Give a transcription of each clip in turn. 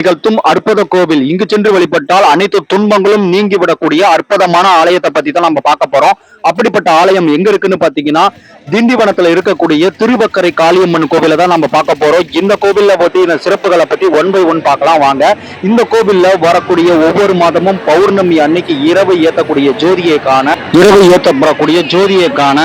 நிகழ்த்தும் அற்புத கோவில். இங்கு சென்று வழிபட்டால் அனைத்து துன்பங்களும் நீங்கிவிடக்கூடிய அற்புதமான ஆலயத்தை பத்தி தான் நம்ம பார்க்க போறோம். அப்படிப்பட்ட ஆலயம் எங்க இருக்குன்னு பாத்தீங்கன்னா திண்டிவனத்துல இருக்கக்கூடிய திருவக்கரை காளியம்மன் கோவிலை தான் நம்ம பார்க்க போறோம். இந்த கோவில்ல பத்தி இந்த சிறப்புகளை பத்தி ஒன் பை ஒன் பார்க்கலாம் வாங்க. இந்த கோவில்ல வரக்கூடிய ஒவ்வொரு மாதமும் பௌர்ணமி அன்னைக்கு இரவு ஏற்றப்படக்கூடிய ஜோதியை காண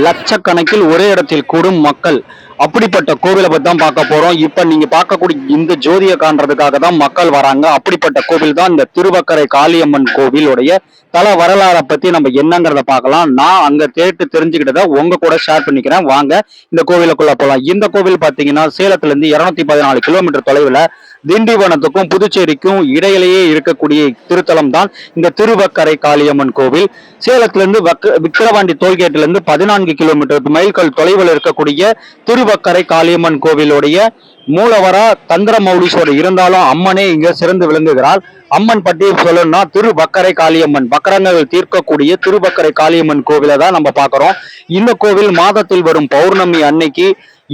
லட்சக்கணக்கில் ஒரே இடத்தில் கூடும் மக்கள். அப்படிப்பட்ட கோவிலை பத்தி தான் பார்க்க போறோம். இப்ப நீங்க பார்க்கக்கூடிய இந்த ஜோதியை காண்றதுக்காக தான் மக்கள் வராங்க. அப்படிப்பட்ட கோவில் தான் இந்த திருவக்கரை காளியம்மன் கோவிலுடைய தல வரலாறை பத்தி நம்ம என்னங்கிறத பார்க்கலாம். நான் அங்க கேட்டு தெரிஞ்சுக்கிட்டத உங்க கூட ஷேர் பண்ணிக்கிறேன். வாங்க இந்த கோவிலுக்குள்ள போலாம். இந்த கோவில் பாத்தீங்கன்னா சேலத்துல இருந்து 214 கிலோமீட்டர் தொலைவுல திண்டிவனத்துக்கும் புதுச்சேரிக்கும் இடையிலேயே இருக்கக்கூடிய திருத்தலம் தான் இந்த திருவக்கரை காளியம்மன் கோவில். சேலத்திலிருந்து விக்கிரவாண்டி டோல்கேட்ல இருந்து 14 கிலோமீட்டர் மைல்கள் தொலைவில் இருக்கக்கூடிய திருவக்கரை காளியம்மன் கோவிலுடைய மூலவரா தந்திரமௌலீஸ்வரர் இருந்தாலும் அம்மனே இங்க சிறந்து விளங்குகிறாள். அம்மன் பற்றி சொல்லணும்னா திருவக்கரை காளியம்மன், வக்கரங்கள் தீர்க்கக்கூடிய திருவக்கரை காளியம்மன் கோவிலை தான் நம்ம பார்க்கிறோம். இந்த கோவில் மாதத்தில் வரும் பௌர்ணமி அன்னைக்கு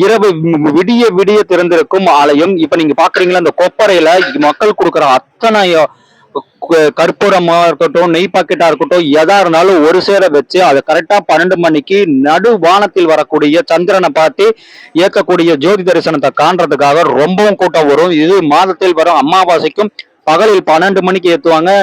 இரவு விடிய விடிய திறந்திருக்கும் ஆலயம். இப்ப நீங்க பாக்குறீங்களா அந்த கொப்பரையில மக்கள் கொடுக்குற அத்தனை கற்பூரமா இருக்கட்டும், நெய் பாக்கெட்டா இருக்கட்டும், எதா இருந்தாலும் ஒரு சேர வச்சு அதை கரெக்டா 12 மணிக்கு நடு வானத்தில் வரக்கூடிய சந்திரனை பார்த்து ஏற்கக்கூடிய ஜோதி தரிசனத்தை காண்றதுக்காக ரொம்பவும் கூட்டம் வரும். இது மாதத்தில் வரும் அமாவாசைக்கும் பகலில் 12 மணிக்கு ஏத்துவாங்க.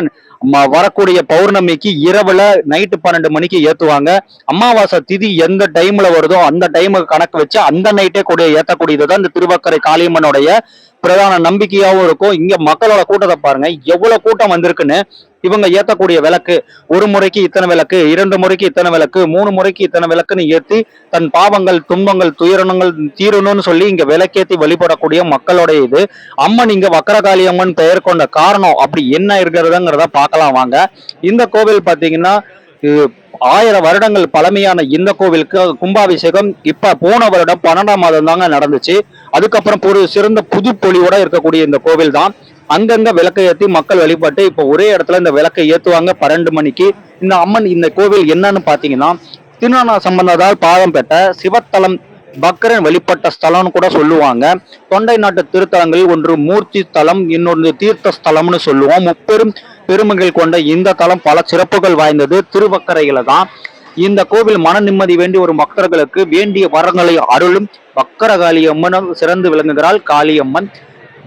வரக்கூடிய பௌர்ணமிக்கு இரவுல நைட்டு 12 மணிக்கு ஏத்துவாங்க. அமாவாசை திதி எந்த டைம்ல வருதோ அந்த டைமுக்கு கணக்கு வச்சு அந்த நைட்டே கூட ஏத்தக்கூடியதுதான் இந்த திருவக்கரை காளியம்மனுடைய பிரதான நம்பிக்கையாவும் இருக்கும். இங்க மக்களோட கூட்டத்தை பாருங்க, எவ்வளவு கூட்டம் வந்திருக்குன்னு. இவங்க ஏத்தக்கூடிய விளக்கு ஒரு முறைக்கு இத்தனை விளக்கு, 2 முறைக்கு இத்தனை விளக்கு, 3 முறைக்கு இத்தனை விளக்குன்னு ஏத்தி தன் பாவங்கள் துன்பங்கள் துயரணங்கள் தீரணும்னு சொல்லி இங்க விளக்கேத்தி வழிபடக்கூடிய மக்களுடைய இது. அம்மன் இங்க வக்கரகாளி அம்மன் பெயர் கொண்ட காரணம் அப்படி என்ன இருக்கிறதுங்கிறத பார்க்கலாம் வாங்க. இந்த கோவில் பாத்தீங்கன்னா 1000 வருடங்கள் பழமையான இந்த கோவிலுக்கு கும்பாபிஷேகம் இப்ப போன வருடம் 12ஆம் மாதம் தாங்க நடந்துச்சு. அதுக்கப்புறம் ஒரு சிறந்த புது பொலியோட இருக்கக்கூடிய இந்த கோவில் தான். அங்கங்க விளக்கை ஏற்றி மக்கள் வழிபட்டு இப்ப ஒரே இடத்துல இந்த விளக்கை ஏத்துவாங்க 12 மணிக்கு. இந்த அம்மன் இந்த கோவில் என்னன்னு பாத்தீங்கன்னா திருஞான சம்பந்தத்தால் பாதம் பெற்ற சிவத்தலம், பக்ரன் வழிபட்ட ஸ்தலம்னு கூட சொல்லுவாங்க. தொண்டை நாட்டு திருத்தலங்களில் ஒன்று மூர்த்தி ஸ்தலம், இன்னொன்று தீர்த்த ஸ்தலம்னு சொல்லுவோம். முப்பெரும் பெருமைகள் கொண்ட இந்த தலம் பல சிறப்புகள் வாய்ந்தது. திருவக்கரையில தான் இந்த கோவில் மன நிம்மதி வேண்டி ஒரு பக்தர்களுக்கு வேண்டிய வரங்களை அருளும் வக்கரகாளி அம்மன் சிறந்து விளங்குகிறாள் காளியம்மன்.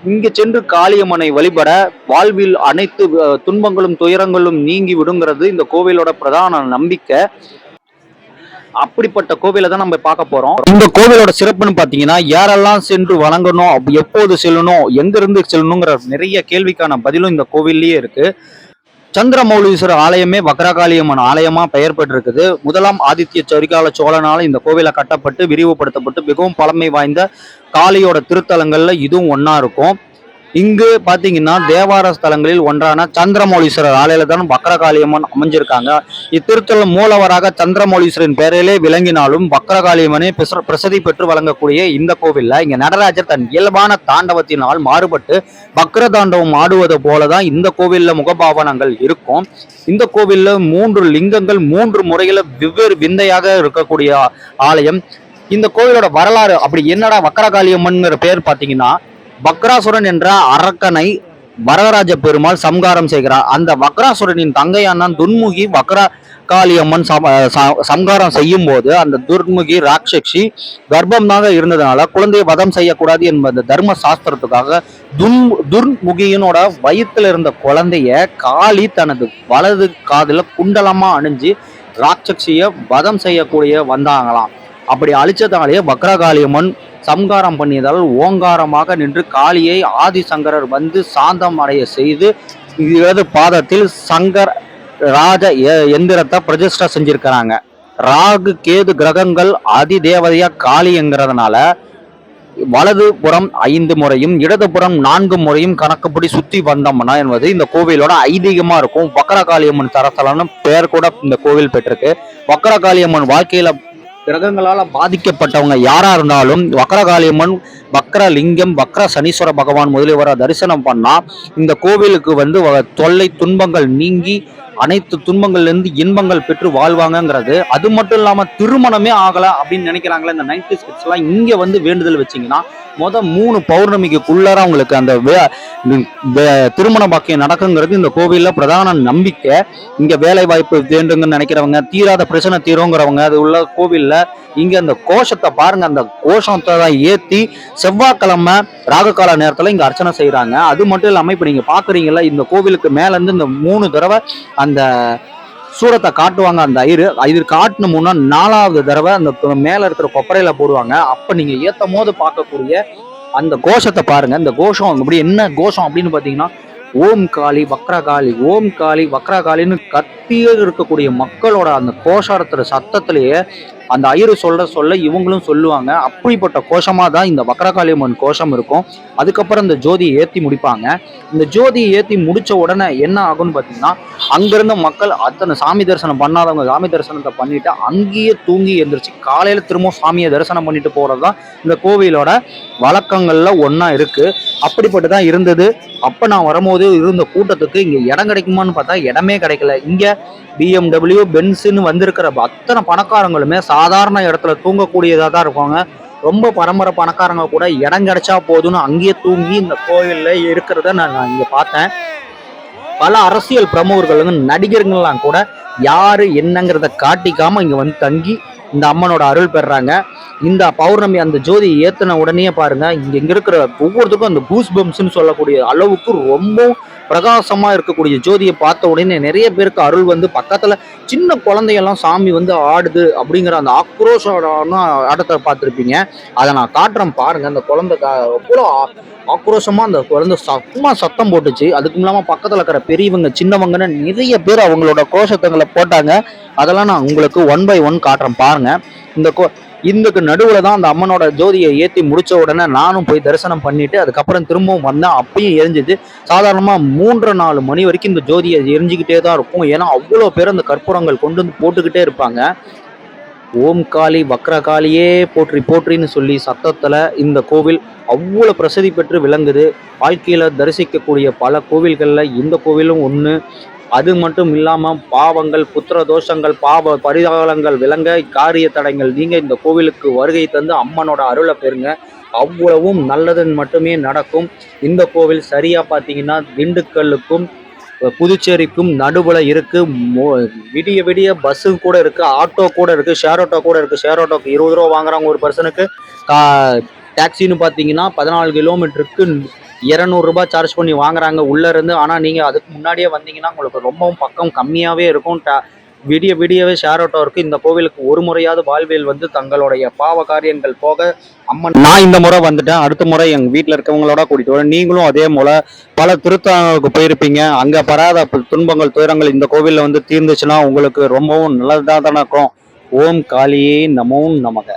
இங்கு சென்று காளியம்மனை வழிபட வாழ்வில் அனைத்து துன்பங்களும் துயரங்களும் நீங்கி விடுங்கிறது இந்த கோவிலோட பிரதான நம்பிக்கை. அப்படிப்பட்ட கோவிலை தான் நம்ம பார்க்க போறோம். இந்த கோவிலோட சிறப்புன்னு பாத்தீங்கன்னா யாரெல்லாம் சென்று வணங்கணும், எப்போது செல்லணும், எங்க இருந்து செல்லணுங்கிற நிறைய கேள்விக்கான பதிலும் இந்த கோவில்லயே இருக்கு. சந்திரமௌலீஸ்வரர் ஆலயமே வக்கரகாளியம்மன் ஆலயமா பெயர் பெற்றிருக்குது. முதலாம் ஆதித்ய சரிகால சோழனால இந்த கோவிலை கட்டப்பட்டு விரிவுபடுத்தப்பட்டு மிகவும் பழமை வாய்ந்த காளியோட திருத்தலங்கள்ல இதுவும் ஒன்னா இருக்கும். இங்கு பாத்தீங்கன்னா தேவார ஸ்தலங்களில் ஒன்றான சந்திரமௌலீஸ்வரர் ஆலயில தான் வக்கரகாளியம்மன் அமைஞ்சிருக்காங்க. இத்திருத்தலம் மூலவராக சந்திரமௌலீஸ்வரின் பெயரிலே விளங்கினாலும் வக்கரகாளியம்மனே பிரசித்தி பெற்று வழங்கக்கூடிய இந்த கோவில்ல இங்க நடராஜர் தன் இயல்பான தாண்டவத்தினால் மாறுபட்டு வக்கர தாண்டவம் ஆடுவது போலதான் இந்த கோவில்ல முகபாவனங்கள் இருக்கும். இந்த கோவில்ல 3 லிங்கங்கள் 3 முறையில வெவ்வேறு விந்தையாக இருக்கக்கூடிய ஆலயம். இந்த கோவிலோட வரலாறு அப்படி என்னடா வக்கரகாளியம்மன்ங்கிற பேர் பாத்தீங்கன்னா வக்ராசுரன் என்ற அரக்கனை வரதராஜ பெருமாள் சம்காரம் செய்கிறார். அந்த வக்ராசுரனின் தங்கையான துன்முகி வக்கரகாளியம்மன் சம்காரம் செய்யும் போது அந்த துர்முகி ராட்சசி கர்ப்பமாக இருந்ததுனால குழந்தையை வதம் செய்யக்கூடாது என்பது தர்ம சாஸ்திரத்துக்காக துர்முகியினோட வயிற்றுல இருந்த குழந்தைய காளி தனது வலது காதுல குண்டலமா அணிஞ்சு ராட்சசிய வதம் செய்யக்கூடிய வந்தாங்களாம். அப்படி அழிச்சதாலேயே வக்கரகாளியம்மன் சம்காரம் பண்ணியதால் ஓங்காரமாக நின்று காளியை ஆதிசங்கரர் வந்து சாந்தம் அடைய செய்து இடது பாதத்தில் சங்கர் ராஜ எந்திரத்தை பிரதிஷ்டை செஞ்சிருக்கிறாங்க. ராகு கேது கிரகங்கள் அதி தேவதையா காளிங்கிறதுனால வலது புறம் 5 முறையும் இடதுபுறம் 4 முறையும் கணக்குப்படி சுத்தி வந்தோம்னா என்பது இந்த கோவிலோட ஐதீகமா இருக்கும். வக்கரகாளியம்மன் தரத்தலன்னு பெயர் கூட இந்த கோவில் பெற்றிருக்கு. வக்கரகாளியம்மன் வாழ்க்கையில கிரகங்களால பாதிக்கப்பட்டவங்க யாரா இருந்தாலும் வக்கரகாளியம்மன், வக்கரலிங்கம், வக்கர சனீஸ்வர பகவான் முதலியவரை தரிசனம் பண்ணா இந்த கோவிலுக்கு வந்து தொல்லை துன்பங்கள் நீங்கி அனைத்து துன்பங்கள்ல இருந்து இன்பங்கள் பெற்று வாழ்வாங்கங்கிறது. அது மட்டும் இல்லாம திருமணமே ஆகல அப்படின்னு நினைக்கிறாங்களே இந்த 90s கிட்ஸ் எல்லாம், இங்க வந்து வேண்டுதல் வச்சீங்கன்னா 3 பௌர்ணமிக்குள்ளார உங்களுக்கு அந்த திருமண பாக்கியம் நடக்குங்கிறது இந்த கோவில்ல பிரதான நம்பிக்கை. இங்க வேலை வாய்ப்பு வேண்டுங்கன்னு நினைக்கிறவங்க, தீராத பிரச்சனை தீருங்கிறவங்க அது உள்ள கோவில்ல இங்க அந்த கோஷத்தை பாருங்க. அந்த கோஷத்தை தான் ஏத்தி செவ்வாய்க்கிழமை ராககால நேரத்துல இங்க அர்ச்சனை செய்யறாங்க. அது மட்டும் இல்லாம இப்ப நீங்க பாக்குறீங்கல்ல, இந்த கோவிலுக்கு மேல இருந்து இந்த 3 தடவை அந்த சூரத்தை காட்டுவாங்க. அந்த ஐயர் காட்டின முன்னா 4வது தடவை அந்த மேல இருக்கிற கொப்பரையில போடுவாங்க. அப்ப நீங்க ஏத்தும் போது பார்க்கக்கூடிய அந்த கோஷத்தை பாருங்க. இந்த கோஷம் அப்படி என்ன கோஷம் அப்படின்னு பாத்தீங்கன்னா, ஓம் காளி வக்ரகாளி, ஓம் காளி வக்ரகாளின்னு கத்தியே இருக்கக்கூடிய மக்களோட அந்த கோஷாரத்துல சத்தத்திலேயே அந்த ஐயரு சொல்ல இவங்களும் சொல்லுவாங்க. அப்படிப்பட்ட கோஷமா தான் இந்த வக்ரகாளி அம்மன் கோஷம் இருக்கும். அதுக்கப்புறம் இந்த ஜோதியை ஏத்தி முடிப்பாங்க. இந்த ஜோதியை ஏத்தி முடிச்ச உடனே என்ன ஆகும்னு பாத்தீங்கன்னா, அங்கிருந்த மக்கள் அத்தனை சாமி தரிசனம் பண்ணாதவங்க சாமி தரிசனத்தை பண்ணிட்டு அங்கேயே தூங்கி எந்திரிச்சு காலையில திரும்ப சாமியை தரிசனம் பண்ணிட்டு போறதுதான் இந்த கோவிலோட வழக்கங்கள்ல ஒன்னா இருக்கு. அப்படிப்பட்டுதான் இருந்தது. அப்ப நான் வரும்போது இருந்த கூட்டத்துக்கு இங்க இடம் கிடைக்குமான்னு பார்த்தா இடமே கிடைக்கல. இங்க BMW பென்ஸ்ன்னு வந்திருக்கிற அத்தனை பணக்காரங்களுமே சாதாரண இடத்துல தூங்கக்கூடியதா தான் இருப்பாங்க. ரொம்ப பரம்பரை பணக்காரங்க கூட இடம் கிடைச்சா போதும்னு அங்கேயே தூங்கி இந்த கோயில்ல இருக்கிறத நான் இங்க பார்த்தேன். பல அரசியல் பிரமுகர்கள் நடிகர்கள்லாம் கூட யாரு என்னங்கிறத காட்டிக்காம இங்க வந்து தங்கி இந்த அம்மனோட அருள் பெறாங்க. இந்த பௌர்ணமி அந்த ஜோதி ஏத்தின உடனே பாருங்க, இங்க இருக்கிற ஒவ்வொருத்துக்கும் அந்த கூஸ் பம்ப்ஸ்ன்னு சொல்லக்கூடிய அளவுக்கு ரொம்ப பிரகாசமா இருக்கக்கூடிய ஜோதியை பார்த்த உடனே நிறைய பேருக்கு அருள் வந்து பக்கத்துல சின்ன குழந்தையெல்லாம் சாமி வந்து ஆடுது அப்படிங்கிற அந்த ஆக்ரோஷமான ஆட்டத்தை பார்த்துருப்பீங்க. அதை நான் காட்டுறேன் பாருங்க. அந்த குழந்தை எவ்வளோ ஆக்ரோஷமா அந்த குழந்தை சும்மா சத்தம் போட்டுச்சு. அதுக்கும் இல்லாம பக்கத்துல இருக்கிற பெரியவங்க சின்னவங்கன்னு நிறைய பேர் அவங்களோட கோஷத்தங்களை போட்டாங்க. அதெல்லாம் நான் உங்களுக்கு 1 by 1 காட்டுறேன் பாருங்க. இதுக்கு நடுவுல தான் அந்த அம்மனோட ஜோதியை ஏத்தி முடிச்ச உடனே நானும் போய் தரிசனம் பண்ணிட்டு அதுக்கப்புறம் திரும்பவும் வந்தேன். அப்பயும் எரிஞ்சுது. சாதாரணமா 3-4 மணி வரைக்கும் இந்த ஜோதியை எரிஞ்சுக்கிட்டே தான் இருக்கும். ஏன்னா அவ்வளவு பேர் அந்த கற்பூரங்கள் கொண்டு வந்து போட்டுக்கிட்டே இருப்பாங்க. ஓம் காளி வக்ரகாளியே போற்றி போற்றின்னு சொல்லி சத்தத்துல இந்த கோவில் அவ்வளவு பிரசித்தி பெற்று விளங்குது. வாழ்க்கையில தரிசிக்கக்கூடிய பல கோவில்கள்ல இந்த கோவிலும் ஒண்ணு. அது மட்டும் இல்லாம பாவங்கள் புத்திர தோஷங்கள் பாவ பரிகாலங்கள் விளங்க காரிய தடைகள் நீங்க இந்த கோவிலுக்கு வருகை தந்து அம்மனோட அருளை பெறுங்க. அவ்வளவும் நல்லதுன்னு மட்டுமே நடக்கும். இந்த கோவில் சரியா பாத்தீங்கன்னா திண்டுக்கல்லுக்கும் புதுச்சேரிக்கும் நடுவுல இருக்கு. விடிய விடிய பஸ்ஸு கூட இருக்கு, ஆட்டோ கூட இருக்கு, ஷேர் ஆட்டோ கூட இருக்கு. ஷேர் ஆட்டோக்கு 20 ரூபா வாங்குறாங்க ஒரு பர்சனுக்கு. டாக்ஸின்னு பாத்தீங்கன்னா 14 கிலோமீட்டருக்கு 200 ரூபாய் சார்ஜ் பண்ணி வாங்குறாங்க உள்ள இருந்து. ஆனா நீங்க அதுக்கு முன்னாடியே வந்தீங்கன்னா உங்களுக்கு ரொம்பவும் பக்கம் கம்மியாவே இருக்கும். விடிய விடியவே ஷேர் ஆட்டோ இருக்கு. இந்த கோவிலுக்கு ஒரு முறையாவது வாழ்வியல் வந்து தங்களுடைய பாவ காரியங்கள் போக அம்மன். நான் இந்த முறை வந்துட்டேன். அடுத்த முறை எங்க வீட்டுல இருக்கவங்களோட கூட்டிட்டு வரேன். நீங்களும் அதே போல பல திருத்தலங்களுக்கு போயிருப்பீங்க. அங்க பராத துன்பங்கள் துயரங்கள் இந்த கோவில்ல வந்து தீர்ந்துச்சுன்னா உங்களுக்கு ரொம்பவும் நல்லதா தானே இருக்கும். ஓம் காளியே நமோ நமக.